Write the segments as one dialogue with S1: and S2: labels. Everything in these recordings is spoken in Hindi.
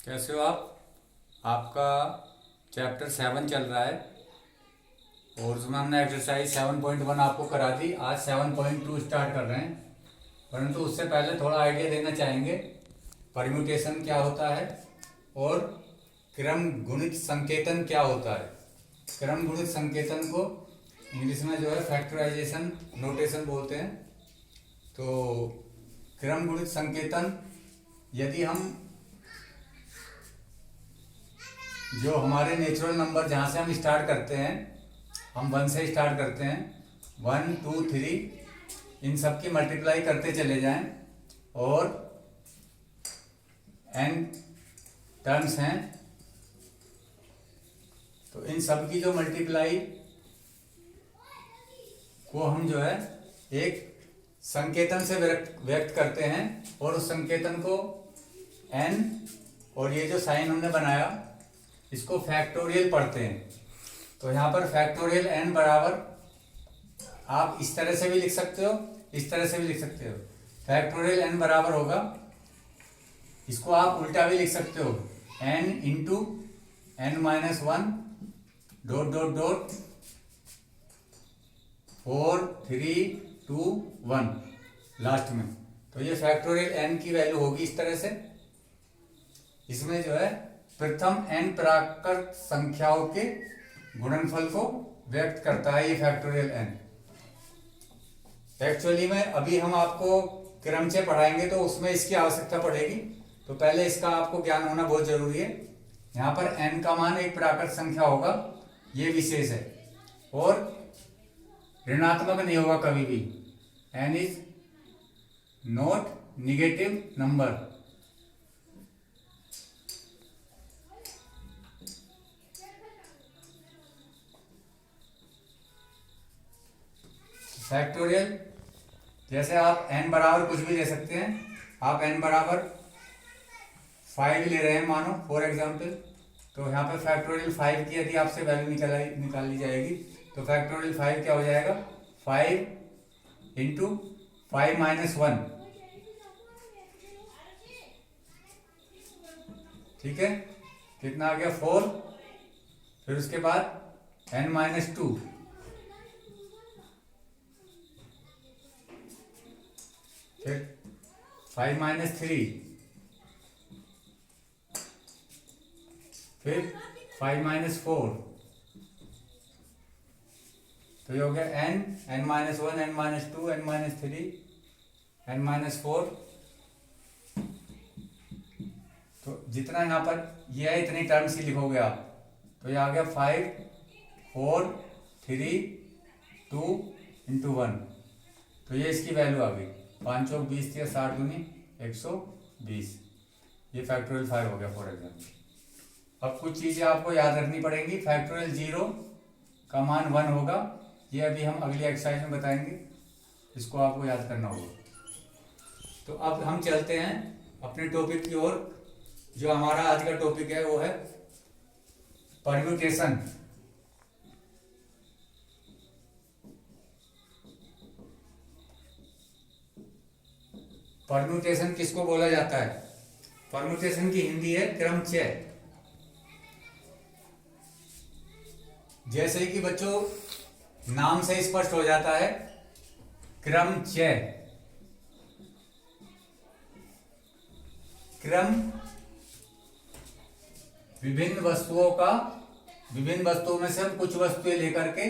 S1: कैसे हो आप? आपका चैप्टर 7 चल रहा है और उसमें हमने एक्सरसाइज 7.1 आपको करा दी। आज 7.2 स्टार्ट कर रहे हैं, परंतु उससे पहले थोड़ा आइडिया देना चाहेंगे परम्यूटेशन क्या होता है और क्रम गुणित संकेतन क्या होता है। क्रम गुणित संकेतन को इंग्लिश में जो है फैक्टराइजेशन नोटेशन बोलते हैं। तो क्रम गुणित संकेतन, यदि हम जो हमारे नेचुरल नंबर जहाँ से हम स्टार्ट करते हैं, हम 1 से स्टार्ट करते हैं, 1 2 3, इन सब की मल्टीप्लाई करते चले जाएं और n टर्म्स हैं, तो इन सब की जो मल्टीप्लाई को हम जो है एक संकेतन से व्यक्त करते हैं और उस संकेतन को n, और ये जो साइन हमने बनाया इसको फैक्टोरियल पढ़ते हैं। तो यहाँ पर फैक्टोरियल n बराबर आप इस तरह से भी लिख सकते हो, इस तरह से भी लिख सकते हो। फैक्टोरियल n बराबर होगा, इसको आप उल्टा भी लिख सकते हो, n into n-1 dot dot dot 4 3 2 1 last में। तो ये फैक्टोरियल n की वैल्यू होगी इस तरह से। इसमें जो है प्रथम n प्राकृत संख्याओं के गुणनफल को व्यक्त करता है ये फैक्टोरियल n। एक्चुअली में अभी हम आपको क्रमचय पढ़ाएंगे तो उसमें इसकी आवश्यकता पड़ेगी, तो पहले इसका आपको ज्ञान होना बहुत जरूरी है। यहाँ पर n का मान एक प्राकृत संख्या होगा, ये विशेष है, और ऋणात्मक नहीं होगा कभी भी। n is not negative number. Factorial जैसे आप n बराबर कुछ भी ले सकते हैं। आप n बराबर 5 ले रहे हैं मानो फॉर एग्जांपल, तो यहाँ पे फैक्टोरियल 5 की यदि आपसे वैल्यू निकाल ली जाएगी तो फैक्टोरियल 5 क्या हो जाएगा, 5 इंटू 5-1, ठीक है, कितना आ गया 4। फिर उसके बाद n-2, फिर 5-3, फिर 5-4, तो ये हो गया n-1 n-2 n-3 n-4। तो जितना यहाँ पर ये है इतनी टर्म्स ही लिखोगे आप, तो ये आ गया 5 4 3 2 इंटू 1, तो ये इसकी वैल्यू आ गई 5 चौक 20 या 60 दूनी 120। ये फैक्टोरियल 5 हो गया फॉर एग्जाम्पल। अब कुछ चीज़ें आपको याद रखनी पड़ेंगी। फैक्टोरियल 0 का मान 1 होगा, ये अभी हम अगली एक्सरसाइज में बताएंगे, इसको आपको याद करना होगा। तो अब हम चलते हैं अपने टॉपिक की ओर। जो हमारा आज का टॉपिक है वो है परम्यूटेशन। परम्यूटेशन किसको बोला जाता है? परम्यूटेशन की हिंदी है क्रमचय। जैसे कि बच्चों नाम से स्पष्ट हो जाता है, क्रमचय। क्रम विभिन्न वस्तुओं में से हम कुछ वस्तुएं लेकर के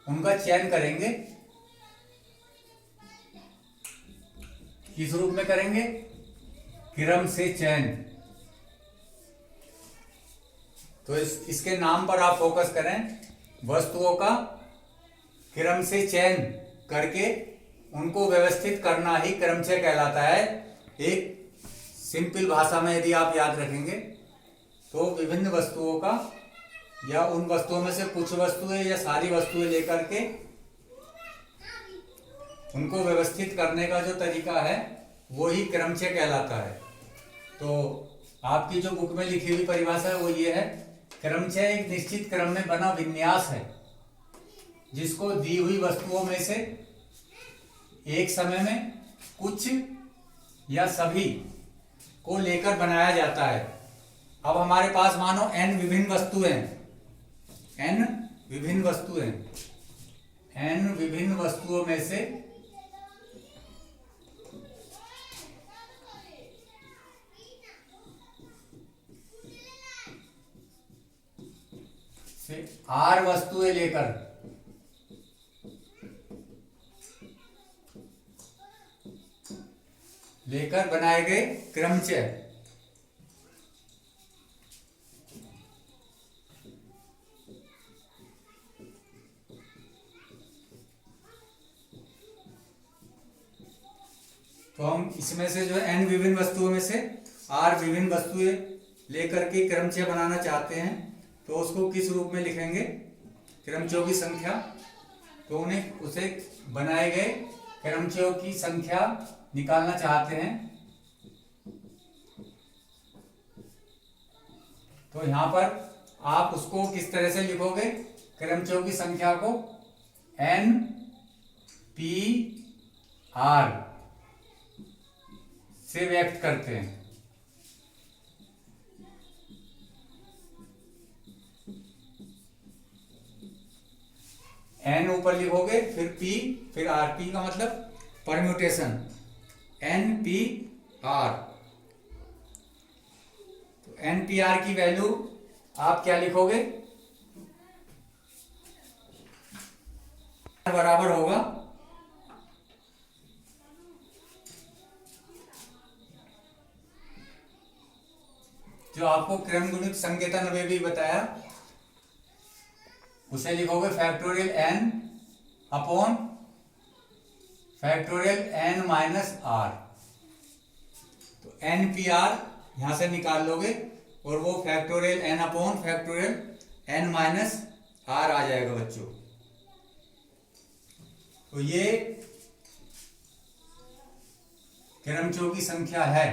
S1: उनका चयन करेंगे। किस रूप में करेंगे? क्रम से चयन। तो इसके नाम पर आप फोकस करें। वस्तुओं का क्रम से चयन करके उनको व्यवस्थित करना ही क्रमचय कहलाता है। एक सिंपल भाषा में यदि आप याद रखेंगे तो विभिन्न वस्तुओं का या उन वस्तुओं में से कुछ वस्तुएं या सारी वस्तुएं लेकर के उनको व्यवस्थित करने का जो तरीका है वो ही क्रमचय कहलाता है। तो आपकी जो बुक में लिखी हुई परिभाषा है वो ये है, क्रमचय एक निश्चित क्रम में बना विन्यास है जिसको दी हुई वस्तुओं में से एक समय में कुछ या सभी को लेकर बनाया जाता है। अब हमारे पास मानो n विभिन्न वस्तुएं n विभिन्न वस्तुएं n विभिन्न वस्तुओं में से r वस्तुएं लेकर बनाए गए क्रमचय तो हम इसमें से जो है n विभिन्न वस्तुओं में से r विभिन्न वस्तुएं लेकर के क्रमचय बनाना चाहते हैं, तो उसको किस रूप में लिखेंगे? क्रमचयों की संख्या। तो उन्हें उसे बनाए गए क्रमचयों की संख्या निकालना चाहते हैं। तो यहां पर आप उसको किस तरह से लिखोगे? क्रमचयों की संख्या को n p r से व्यक्त करते हैं। n ऊपर लिखोगे, फिर p, फिर r। p का मतलब परम्यूटेशन, n p r। तो n p r की वैल्यू आप क्या लिखोगे? बराबर होगा जो आपको क्रम गुणित संकेतन में भी बताया, उसे लिखोगे factorial n upon factorial n minus r। तो n p r यहां से निकाल लोगे और वो factorial n upon factorial n minus r आ जाएगा बच्चों। तो ये क्रमचयों की संख्या है।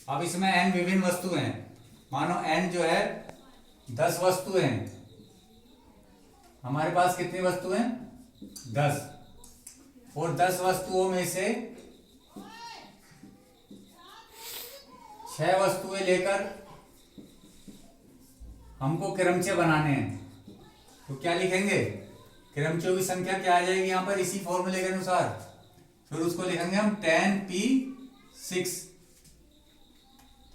S1: अब इसमें n विभिन्न वस्तुएं हैं। मानो n जो है 10 वस्तुएं हैं। हमारे पास कितनी वस्तुएं? 10। और 10 वस्तुओं में से 6 वस्तुएं लेकर हमको क्रमचय बनाने हैं। तो क्या लिखेंगे? क्रमचयों की संख्या क्या आ जाएगी यहाँ पर इसी फॉर्मूले के अनुसार? फिर उसको लिखेंगे हम 10p6।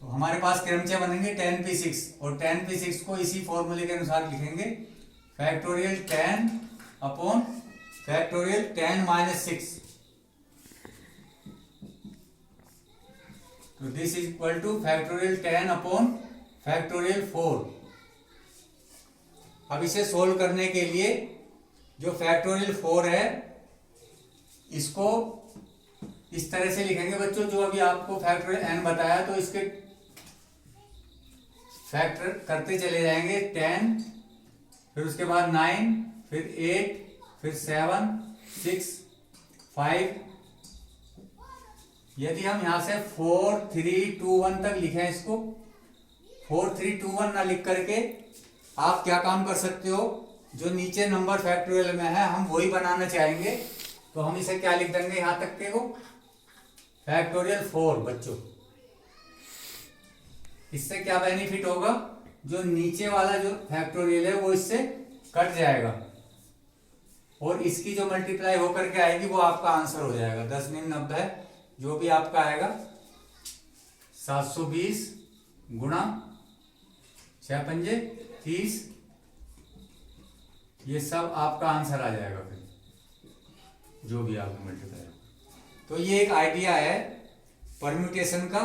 S1: तो हमारे पास क्रमचय बनेंगे 10p6 और 10p6 को इसी फॉर्मूले के अनुसार लिखेंगे फैक्टोरियल 10 अपॉन फैक्टोरियल 10 माइनस 6। तो this is equal two factorial 10 upon factorial 4। अब इसे सोल्व करने के लिए जो फैक्टोरियल 4 है इसको इस तरह से लिखेंगे बच्चों, जो अभी आपको फैक्टोरियल n बताया, तो इसके फैक्टर करते चले जाएंगे 10, फिर उसके बाद 9, फिर 8, फिर 7, 6, 5। यदि हम यहां से 4, 3, 2, 1 तक लिखें इसको, 4, 3, 2, 1 ना लिख करके आप क्या काम कर सकते हो? जो नीचे नंबर फैक्टोरियल में है हम वही बनाना चाहेंगे, तो हम इसे क्या लिख देंगे यहां तक के को? फैक्टोरियल 4 बच्चों। इससे क्या बेनिफिट होगा? जो नीचे वाला जो फैक्टोरियल है वो इससे कट जाएगा और इसकी जो मल्टीप्लाई होकर के आएगी वो आपका आंसर हो जाएगा। 10 9 90 जो भी आपका आएगा 720 गुणा 6 पंजे 30, ये सब आपका आंसर आ जाएगा फिर जो भी आपको मल्टीप्लाई। तो ये एक आइडिया है परम्यूटेशन का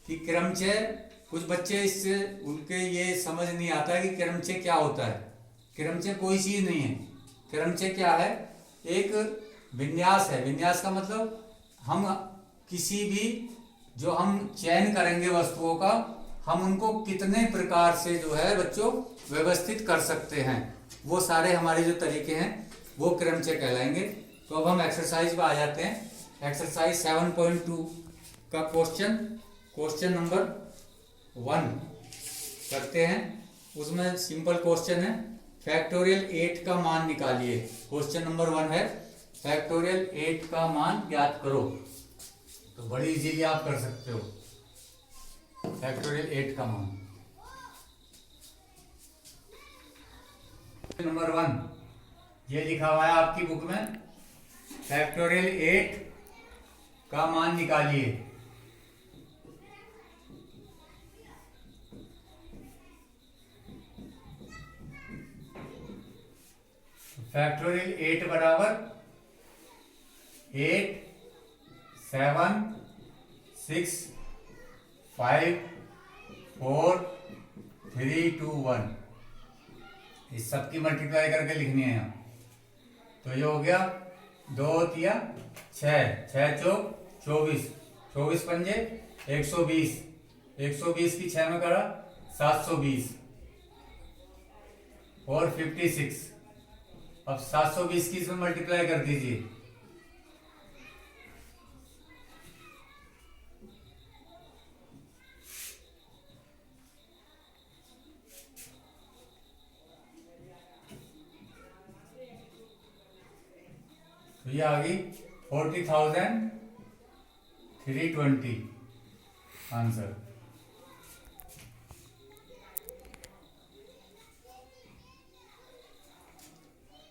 S1: कि क्रमचय, कुछ बच्चे इससे उनके ये समझ नहीं आता है कि क्रमचय क्या होता है। क्रमचय कोई चीज नहीं है। क्रमचय क्या है? एक विन्यास है। विन्यास का मतलब हम किसी भी जो हम चयन करेंगे वस्तुओं का, हम उनको कितने प्रकार से जो है बच्चों व्यवस्थित कर सकते हैं, वो सारे हमारे जो तरीके हैं वो क्रमचय कहलाएंगे। तो अब हम एक्सरसाइज पे आ जाते हैं। एक्सरसाइज 7.2 का क्वेश्चन नंबर 1 करते हैं। उसमें सिंपल क्वेश्चन है, फैक्टोरियल 8 का मान निकालिए। क्वेश्चन नंबर 1 है फैक्टोरियल 8 का मान ज्ञात करो। तो बड़ी इजीली आप कर सकते हो। फैक्टोरियल 8 का मान। नंबर 1 ये लिखा हुआ है आपकी बुक में, फैक्टोरियल 8 का मान निकालिए। फैक्टोरियल 8 बराबर 8 7 6 5 4 3 2 1, इस सब की मल्टीप्लाई करके लिखनी है यहाँ। तो ये हो गया 2 तिया 6, 6 चौक 24, 24 पंजे 120, 120 की 6 में करा 720 और 56। अब 720 की इसमें मल्टीप्लाई कर दीजिए। तो ये आ गई 40,320 आंसर।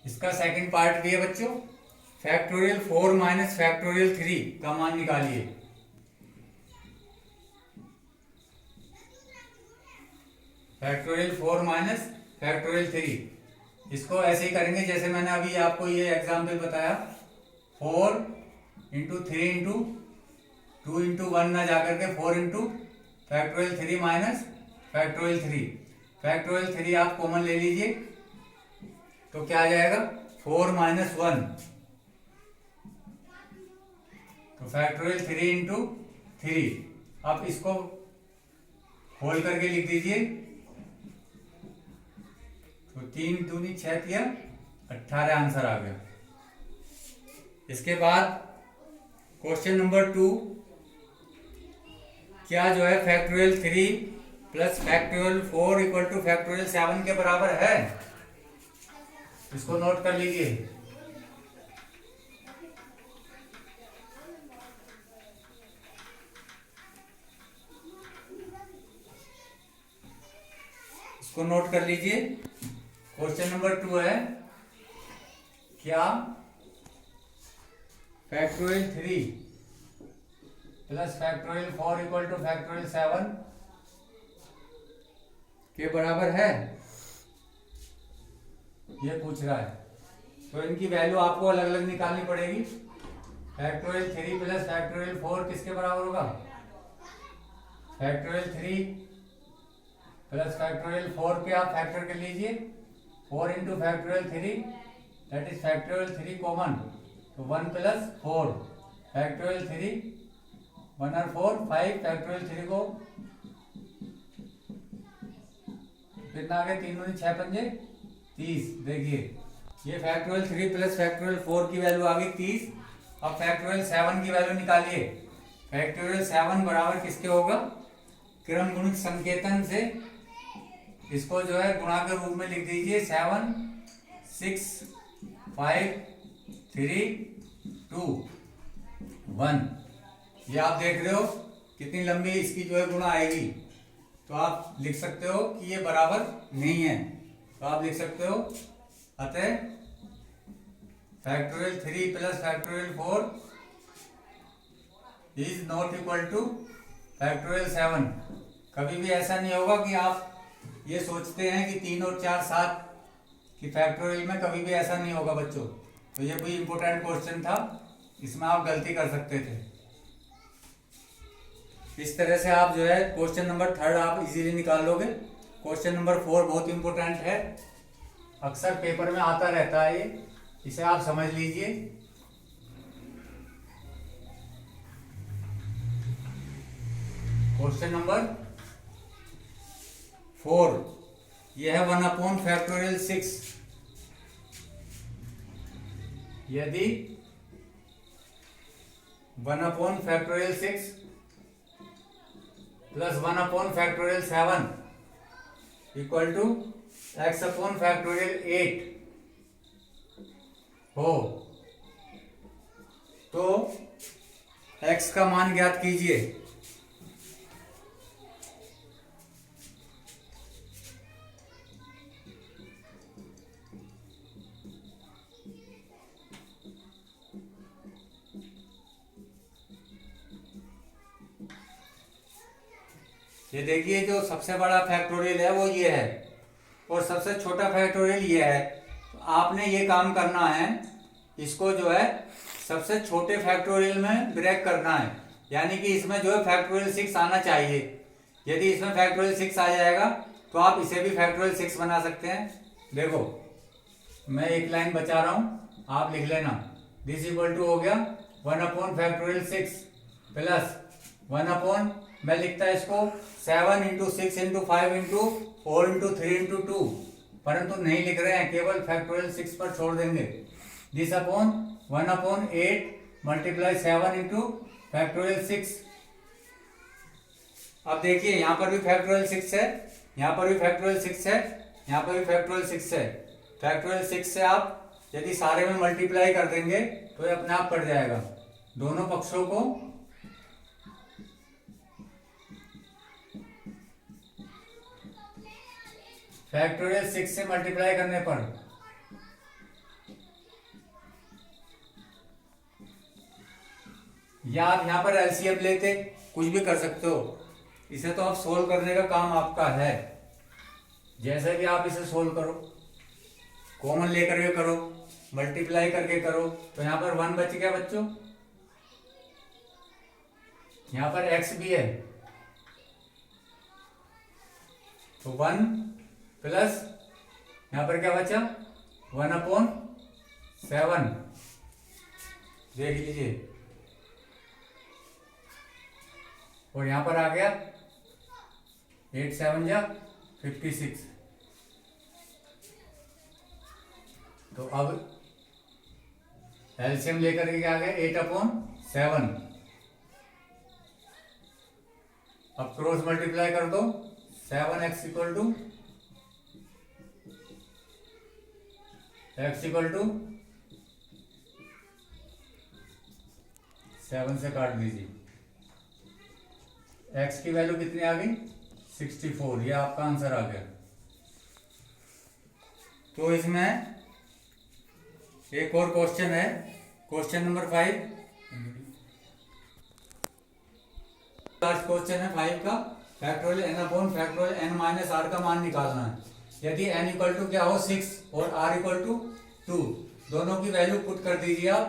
S1: इसका सेकंड पार्ट भी है बच्चों, फैक्टोरियल 4 माइनस फैक्टोरियल 3 का मान निकालिए। फैक्टोरियल 4 माइनस फैक्टोरियल 3, इसको ऐसे ही करेंगे जैसे मैंने अभी आपको ये एग्जाम्पल बताया, 4 इंटू 3 इंटू 2 इंटू 1 ना जाकर के 4 into factorial 3 minus factorial 3। Factorial 3 आप कॉमन ले लीजिए तो क्या आ जाएगा 4 माइनस 1, तो फैक्टोरियल 3 इंटू 3। आप इसको होल करके लिख दीजिए, तो 3 दूनी 6 किया 18 आंसर आ गया। इसके बाद क्वेश्चन नंबर 2, क्या जो है factorial 3 plus factorial 4 equal two factorial 7 के बराबर है? इसको नोट कर लीजिए। इसको नोट कर लीजिए। क्वेश्चन नंबर 2 है, क्या factorial 3 plus factorial 4 equal two factorial 7 के बराबर है, ये पूछ रहा है। तो इनकी वैल्यू आपको अलग अलग निकालनी पड़ेगी। फैक्टोरियल 3 प्लस फैक्टोरियल 4 किसके बराबर होगा? फैक्टोरियल 3 प्लस फैक्टोरियल 4 के आप फैक्टर कर लीजिए, 4 into factorial 3 that is factorial 3 common, तो 1 प्लस 4 फैक्टोरियल 3 1 और 4 5 फैक्टोरियल 3 को कितना आ गया, 3 दूनी 6 पंजे 30। देखिए ये फैक्टोरियल 3 प्लस फैक्टोरियल 4 की वैल्यू आ गई 30। अब फैक्टोरियल 7 की वैल्यू निकालिए। फैक्टोरियल 7 बराबर किसके होगा? क्रम गुणित संकेतन से इसको जो है गुणा के रूप में लिख दीजिए, 7 6 5 3 2 1। ये आप देख रहे हो कितनी लंबी इसकी जो है गुणा आएगी, तो आप लिख सकते हो कि ये बराबर नहीं है, तो आप लिख सकते हो अतः factorial 3 plus factorial 4 is not equal two factorial 7। कभी भी ऐसा नहीं होगा कि आप ये सोचते हैं कि 3 और 4 7 कि फैक्टोरियल में, कभी भी ऐसा नहीं होगा बच्चों। तो ये कोई इंपॉर्टेंट क्वेश्चन था, इसमें आप गलती कर सकते थे। इस तरह से आप जो है क्वेश्चन नंबर 3 आप इजीली निकाल लोगे। क्वेश्चन नंबर 4 बहुत इंपॉर्टेंट है, अक्सर पेपर में आता रहता है ये, इसे आप समझ लीजिए। क्वेश्चन नंबर 4 यह है 1 अपॉन फैक्टोरियल 6। यदि 1 upon factorial 6 plus 1 upon factorial 7 equal to x upon factorial 8 हो, तो x का मान ज्ञात कीजिए। ये देखिए जो सबसे बड़ा फैक्टोरियल है वो ये है और सबसे छोटा फैक्टोरियल ये है। तो आपने ये काम करना है, इसको जो है सबसे छोटे फैक्टोरियल में ब्रेक करना है, यानी कि इसमें जो है फैक्टोरियल 6 आना चाहिए। यदि इसमें फैक्टोरियल 6 आ जाएगा तो आप इसे भी फैक्टोरियल 6 बना सकते हैं। देखो मैं एक लाइन बचा रहा हूँ, आप लिख लेना। दिस इक्वल टू हो गया 1/6 प्लस 1 मैं लिखता है इसको 7 × 6 × 5 × 4 × 3 × 2, परंतु नहीं लिख रहे हैं, केवल फैक्टोरियल 6 पर छोड़ देंगे। This upon 1/8 multiply 7 × factorial 6। अब देखिए यहाँ पर भी फैक्टोरियल 6 है, यहाँ पर भी फैक्टोरियल 6 है, यहाँ पर भी फैक्टोरियल 6 है। फैक्टोरियल 6 से आप यदि सारे में मल्टीप्लाई कर देंगे तो ये अपने आप कट जाएगा। दोनों पक्षों को फैक्टोरियल 6 से मल्टीप्लाई करने पर या आप यहाँ पर एलसीएम लेते, कुछ भी कर सकते हो। इसे तो आप सोल्व करने का काम आपका है, जैसे भी आप इसे सोल्व करो, कॉमन लेकर के करो, मल्टीप्लाई करके करो। तो यहाँ पर 1 बच गया बच्चों, यहाँ पर x भी है तो 1 प्लस यहाँ पर क्या बचा 1/7, देख लीजिए, और यहाँ पर आ गया 8 7 जा 56। तो अब एलसीएम लेकर के आ गया 8/7। अब क्रॉस मल्टीप्लाई कर दो, 7x equal to x equal to 7 से काट दीजिए। x की वैल्यू कितनी आ गई 64, ये आपका आंसर आ गया। तो इसमें एक और क्वेश्चन है, क्वेश्चन नंबर 5, लास्ट क्वेश्चन है 5 का। फैक्टोरियल n/, फैक्टोरियल n-r का मान निकालना है। यदि n इक्वल टू क्या हो 6 और r इक्वल टू 2, दोनों की वैल्यू पुट कर दीजिए आप,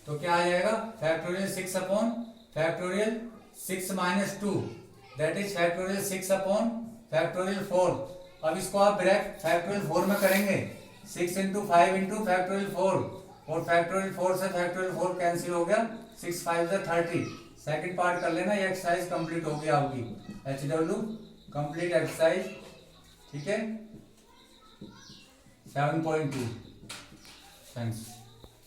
S1: तो क्या आ जाएगा फैक्टोरियल 6/फैक्टोरियल 6 - 2 दैट इज फैक्टोरियल 6/फैक्टोरियल 4। अब इसको आप ब्रैकेट फैक्टोरियल 4 में करेंगे, 6 × 5 × फैक्टोरियल 4, और फैक्टोरियल 4 से फैक्टोरियल 4 कैंसिल हो गया, 6 5 30। सेकंड पार्ट कर लेना, ये एक्सरसाइज कंप्लीट होगी आपकी, HW कंप्लीट एक्सरसाइज, ठीक है 7.2। थैंक्स।